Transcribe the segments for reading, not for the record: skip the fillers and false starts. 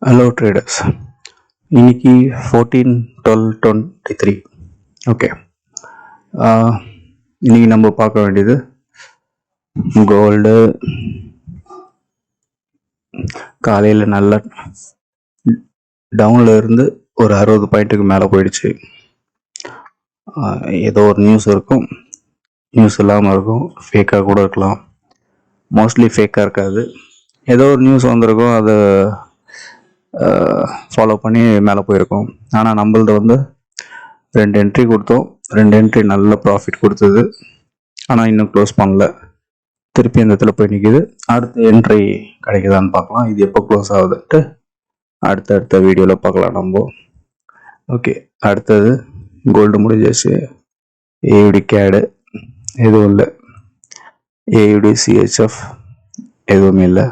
Hello traders, இன்னைக்கு 14/12/23. Okay, இன்னைக்கு நம்ம பார்க்க வேண்டியது கோல்டு. காலையில் நல்லா டவுனில் இருந்து ஒரு 60 பாயிண்ட்டுக்கு மேலே போயிடுச்சு. ஏதோ ஒரு நியூஸ் இருக்கும், நியூஸ் இல்லாமல் இருக்கும், ஃபேக்காக கூட இருக்கலாம். மோஸ்ட்லி ஃபேக்காக இருக்காது. ஏதோ ஒரு நியூஸ் வந்திருக்கும், அதை ஃபாலோ பண்ணி மேலே போயிருக்கோம். ஆனால் நம்மளது வந்து 2 என்ட்ரி கொடுத்தோம், 2 என்ட்ரி நல்ல ப்ராஃபிட் கொடுத்தது. ஆனால் இன்னும் க்ளோஸ் பண்ணல, திருப்பி அந்த இடத்துல போய் நிற்கிது. அடுத்த என்ட்ரி கிடைக்குதான்னு பார்க்கலாம். இது எப்போ க்ளோஸ் ஆகுதுன்ட்டு அடுத்த வீடியோவில் பார்க்கலாம் நம்ம. ஓகே, அடுத்தது கோல்டு முடிஞ்சிச்சு. ஏயுடி கேடு எதுவும் இல்லை, ஏயுடி சிஹெச்எஃப் எதுவுமே இல்லை,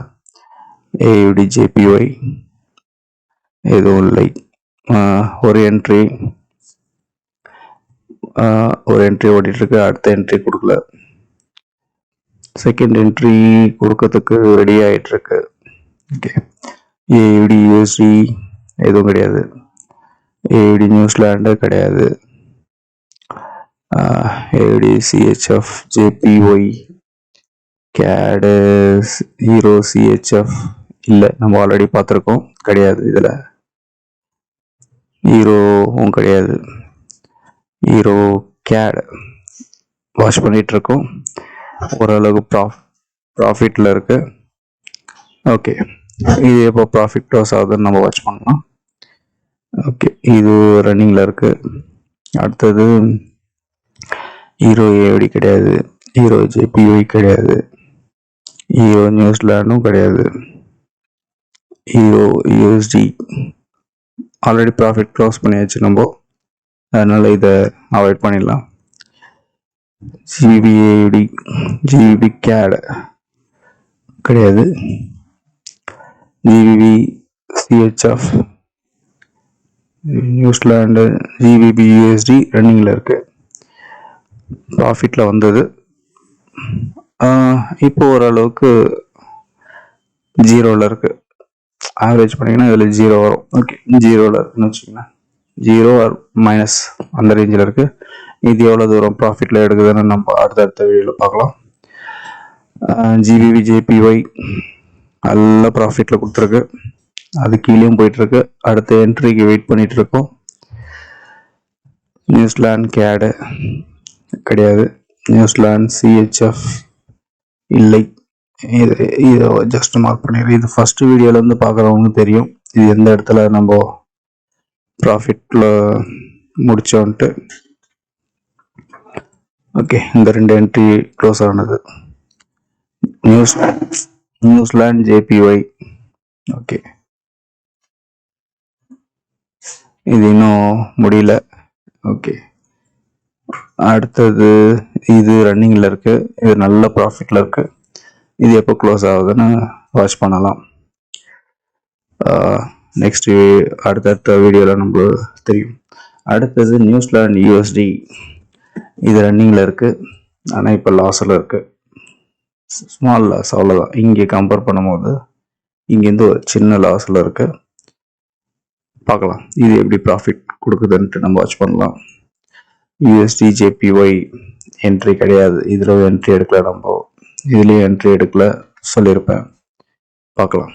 ஏயுடி ஜேபிஒய் எதுவும் இல்லை. ஒரு என்ட்ரி ஓடிட்டுருக்கு, அடுத்த என்ட்ரி கொடுக்கல. செகண்ட் என்ட்ரி கொடுக்கறதுக்கு ரெடி ஆகிட்டுருக்கு. ஓகே, ஏயுடி யூஎஸ்டி எதுவும் கிடையாது, ஏயுடி நியூசிலாண்டு கிடையாது, ஏயுடி சிஹெச்எஃப் ஜேபிஒய் கேடு ஹீரோ சிஹெச்எஃப் இல்லை, நம்ம ஆல்ரெடி பார்த்துருக்கோம், கிடையாது. இதில் ஹீரோவும் கிடையாது. ஹீரோ கேடு வாட்ச் பண்ணிட்டு இருக்கோம், ஓரளவுக்கு ப்ராஃபிட்டில் இருக்கு. ஓகே, இது எப்போ ப்ராஃபிட் க்ளோஸ் ஆகுதுன்னு நம்ம வாட்ச் பண்ணலாம். ஓகே, இது ரன்னிங்கில் இருக்கு. அடுத்தது ஹீரோ ஏடி கிடையாது, ஹீரோ ஜேபிஒய் கிடையாது, ஹீரோ நியூசிலாண்டும் கிடையாது, hero USD already profit close பண்ணியாச்சு நம்ம, அதனால் இதை அவாய்ட் பண்ணிடலாம். ஜிபிஏடி ஜிபி கேடு கிடையாது, GBP CHF New Zealand, GBP USD ரன்னிங்கில் இருக்கு, ப்ராஃபிட்டில் வந்தது. இப்போ ஓரளவுக்கு ஜீரோவில் இருக்குது. ஆவரேஜ் பண்ணிங்கன்னா இதில் ஜீரோ வரும். ஓகே, ஜீரோவில் இருக்குன்னு வச்சுக்கோங்க, ஜீரோ ஆர் மைனஸ் அந்த ரேஞ்சில் இருக்குது. இது எவ்வளோ தூரம் ப்ராஃபிட்டில் எடுக்குதுன்னு நம்ம அடுத்த வீடியோவில் பார்க்கலாம். ஜிபிபி ஜேபிஒய் நல்ல ப்ராஃபிட்டில் கொடுத்துருக்கு, அது கீழேயும் போயிட்டுருக்கு. அடுத்த என்ட்ரிக்கு வெயிட் பண்ணிகிட்ருக்கோம். நியூசிலாந்து கேடு கிடையாது, நியூசிலாந்து சிஹெச்எஃப் இல்லை. இதை ஜஸ்ட் மார்க் பண்ணிடுறேன். இது ஃபர்ஸ்ட் வீடியோலேருந்து பார்க்குறவங்க தெரியும் இது எந்த இடத்துல நம்ம ப்ராஃபிட்டில் முடித்தோன்ட்டு. ஓகே, இந்த 2 என்ட்ரி க்ளோஸ் ஆனது. New Zealand JPY. ஓகே, இது இன்னும் முடியல. ஓகே, அடுத்தது இது ரன்னிங்கில் இருக்குது, இது நல்ல ப்ராஃபிட்டில் இருக்குது. இது எப்போ க்ளோஸ் ஆகுதுன்னு வாட்ச் பண்ணலாம். நெக்ஸ்ட் அடுத்த வீடியோவில் நம்மளுக்கு தெரியும். அடுத்தது நியூசிலாந்து யூஎஸ்டி, இது ரன்னிங்கில் இருக்குது, ஆனால் இப்போ லாஸில் இருக்குது, ஸ்மால் லாஸ், அவ்வளோதான். இங்கே கம்பேர் பண்ணும்போது இங்கேருந்து ஒரு சின்ன லாஸில் இருக்குது. பார்க்கலாம் இது எப்படி ப்ராஃபிட் கொடுக்குதுன்ட்டு நம்ம வாட்ச் பண்ணலாம். யூஎஸ்டி ஜேபிஒய் என்ட்ரி கிடையாது, இதில் என்ட்ரி எடுக்கல, நம்ம இதுலேயும் என்ட்ரி எடுக்கல சொல்லியிருப்பேன். பார்க்கலாம்.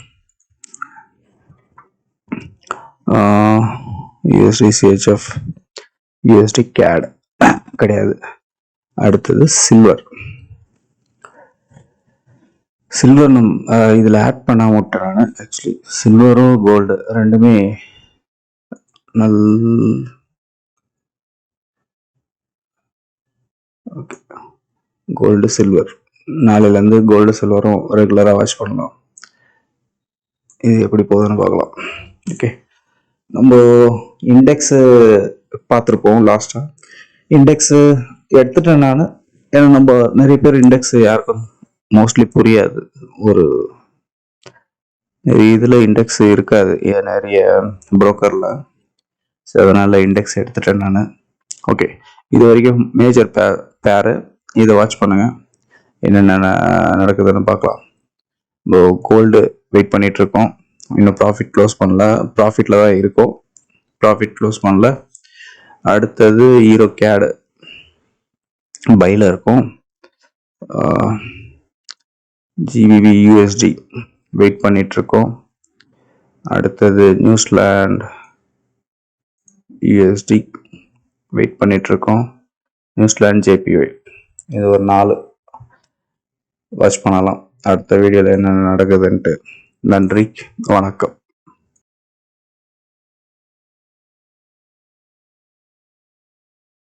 யூஎஸ்டி சிஹெச்எஃப் யூஎஸ்டி கேட் கிடையாது. அடுத்தது சில்வர் இதில் ஆட் பண்ண விட்டுறாங்க. ஆக்சுவலி சில்வரும் கோல்டு ரெண்டுமே ஓகே, கோல்டு சில்வர் நாளையிலேருந்து கோல்டு சில்வரும் ரெகுலராக வாட்ச் பண்ணலாம். இது எப்படி போகுதுன்னு பார்க்கலாம். ஓகே, நம்ம இண்டெக்ஸு பார்த்துருப்போம் லாஸ்ட்டாக. இண்டெக்ஸு எடுத்துட்டேன் நான், ஏன்னா நம்ம நிறைய பேர் இண்டெக்ஸு யாருக்கும் மோஸ்ட்லி புரியாது. ஒரு இதில் இண்டெக்ஸ் இருக்காது நிறைய புரோக்கரில், ஸோ அதனால் இண்டெக்ஸ் எடுத்துட்டேன் நான். ஓகே, இது வரைக்கும் மேஜர் பேரு, இதை வாட்ச் பண்ணுங்கள், என்னென்ன நடக்குதுன்னு பார்க்கலாம். கோல்டு வெயிட் பண்ணிகிட்ருக்கோம், இன்னும் ப்ராஃபிட் க்ளோஸ் பண்ணல, ப்ராஃபிட்டில் தான் இருக்கும், ப்ராஃபிட் க்ளோஸ் பண்ணல. அடுத்தது ஹீரோ கேடு பையில் இருக்கும். ஜிபிபி யூஎஸ்டி வெயிட் பண்ணிகிட்ருக்கோம். அடுத்தது நியூசிலாண்ட் யூஎஸ்டி வெயிட் பண்ணிகிட்ருக்கோம். நியூசிலாண்ட் ஜேபிஒய் இது ஒரு 4 வாட்ச் பண்ணலாம். அடுத்த வீடியோவில் என்னென்ன நடக்குதுன்ட்டு. நன்றி, வணக்கம்.